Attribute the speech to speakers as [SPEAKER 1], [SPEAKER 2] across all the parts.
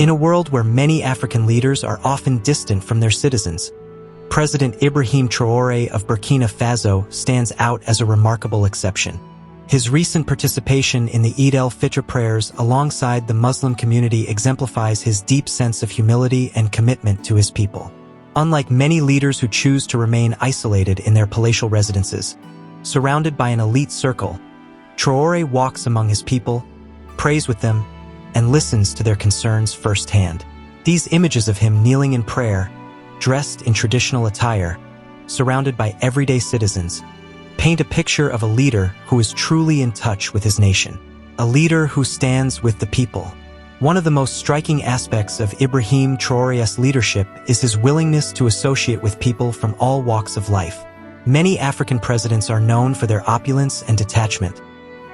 [SPEAKER 1] In a world where many African leaders are often distant from their citizens, President Ibrahim Traoré of Burkina Faso stands out as a remarkable exception. His recent participation in the Eid al-Fitr prayers alongside the Muslim community exemplifies his deep sense of humility and commitment to his people. Unlike many leaders who choose to remain isolated in their palatial residences, surrounded by an elite circle, Traoré walks among his people, prays with them, and listens to their concerns firsthand. These images of him kneeling in prayer, dressed in traditional attire, surrounded by everyday citizens, paint a picture of a leader who is truly in touch with his nation, a leader who stands with the people. One of the most striking aspects of Ibrahim Traoré's leadership is his willingness to associate with people from all walks of life. Many African presidents are known for their opulence and detachment,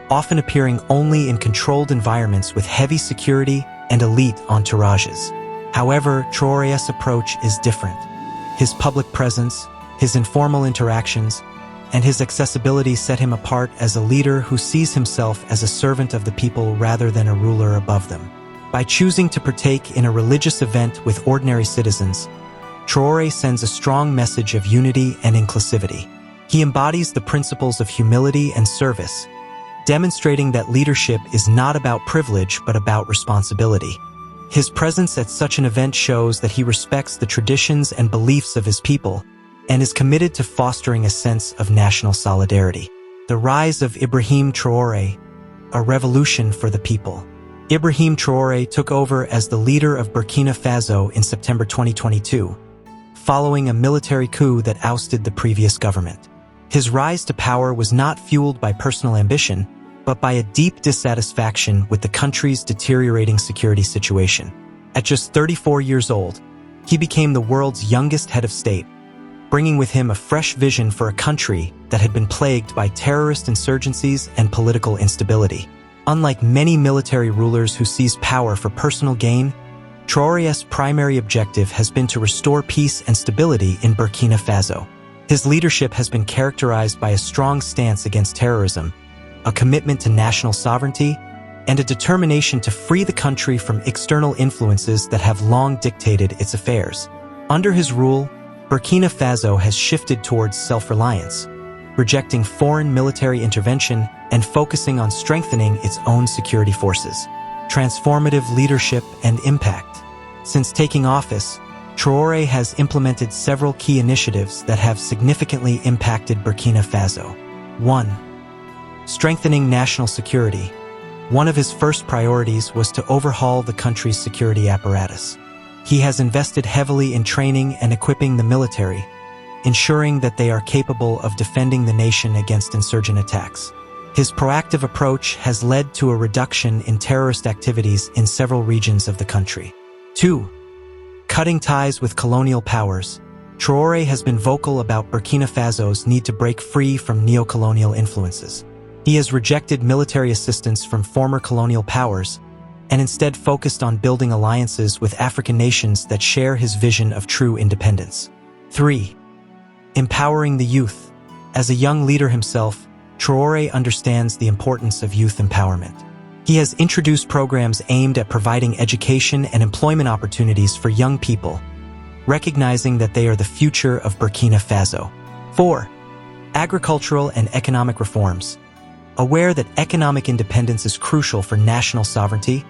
[SPEAKER 1] often appearing only in controlled environments with heavy security and elite entourages. However, Traoré's approach is different. His public presence, his informal interactions, and his accessibility set him apart as a leader who sees himself as a servant of the people rather than a ruler above them. By choosing to partake in a religious event with ordinary citizens, Traoré sends a strong message of unity and inclusivity. He embodies the principles of humility and service, demonstrating that leadership is not about privilege but about responsibility. His presence at such an event shows that he respects the traditions and beliefs of his people and is committed to fostering a sense of national solidarity. The rise of Ibrahim Traoré, a revolution for the people. Ibrahim Traoré took over as the leader of Burkina Faso in September 2022, following a military coup that ousted the previous government. His rise to power was not fueled by personal ambition, but by a deep dissatisfaction with the country's deteriorating security situation. At just 34 years old, he became the world's youngest head of state, bringing with him a fresh vision for a country that had been plagued by terrorist insurgencies and political instability. Unlike many military rulers who seize power for personal gain, Traoré's primary objective has been to restore peace and stability in Burkina Faso. His leadership has been characterized by a strong stance against terrorism, a commitment to national sovereignty, and a determination to free the country from external influences that have long dictated its affairs. Under his rule, Burkina Faso has shifted towards self-reliance, rejecting foreign military intervention and focusing on strengthening its own security forces. Transformative leadership and impact. Since taking office, Traoré has implemented several key initiatives that have significantly impacted Burkina Faso. 1. Strengthening national security. One of his first priorities was to overhaul the country's security apparatus. He has invested heavily in training and equipping the military, ensuring that they are capable of defending the nation against insurgent attacks. His proactive approach has led to a reduction in terrorist activities in several regions of the country. 2. Cutting ties with colonial powers. Traoré has been vocal about Burkina Faso's need to break free from neo-colonial influences. He has rejected military assistance from former colonial powers and instead focused on building alliances with African nations that share his vision of true independence. 3. Empowering the youth. As a young leader himself, Traoré understands the importance of youth empowerment. He has introduced programs aimed at providing education and employment opportunities for young people, recognizing that they are the future of Burkina Faso. 4. Agricultural and economic reforms. Aware that economic independence is crucial for national sovereignty,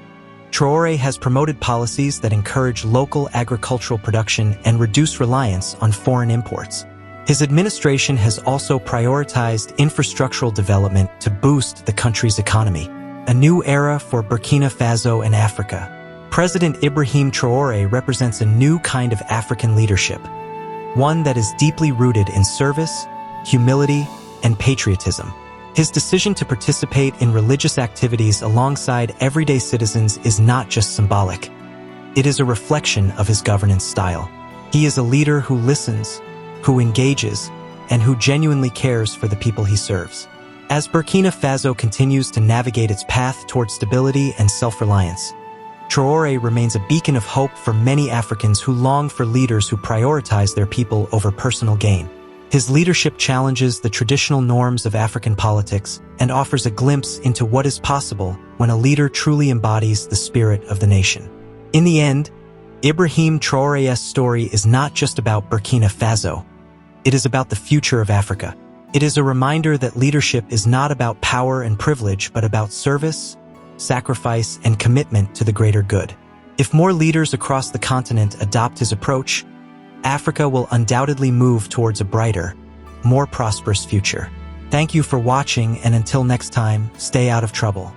[SPEAKER 1] Traoré has promoted policies that encourage local agricultural production and reduce reliance on foreign imports. His administration has also prioritized infrastructural development to boost the country's economy. A new era for Burkina Faso and Africa. President Ibrahim Traoré represents a new kind of African leadership, one that is deeply rooted in service, humility, and patriotism. His decision to participate in religious activities alongside everyday citizens is not just symbolic. It is a reflection of his governance style. He is a leader who listens, who engages, and who genuinely cares for the people he serves. As Burkina Faso continues to navigate its path toward stability and self-reliance, Traoré remains a beacon of hope for many Africans who long for leaders who prioritize their people over personal gain. His leadership challenges the traditional norms of African politics and offers a glimpse into what is possible when a leader truly embodies the spirit of the nation. In the end, Ibrahim Traore's story is not just about Burkina Faso. It is about the future of Africa. It is a reminder that leadership is not about power and privilege, but about service, sacrifice, and commitment to the greater good. If more leaders across the continent adopt his approach, Africa will undoubtedly move towards a brighter, more prosperous future. Thank you for watching, and until next time, stay out of trouble.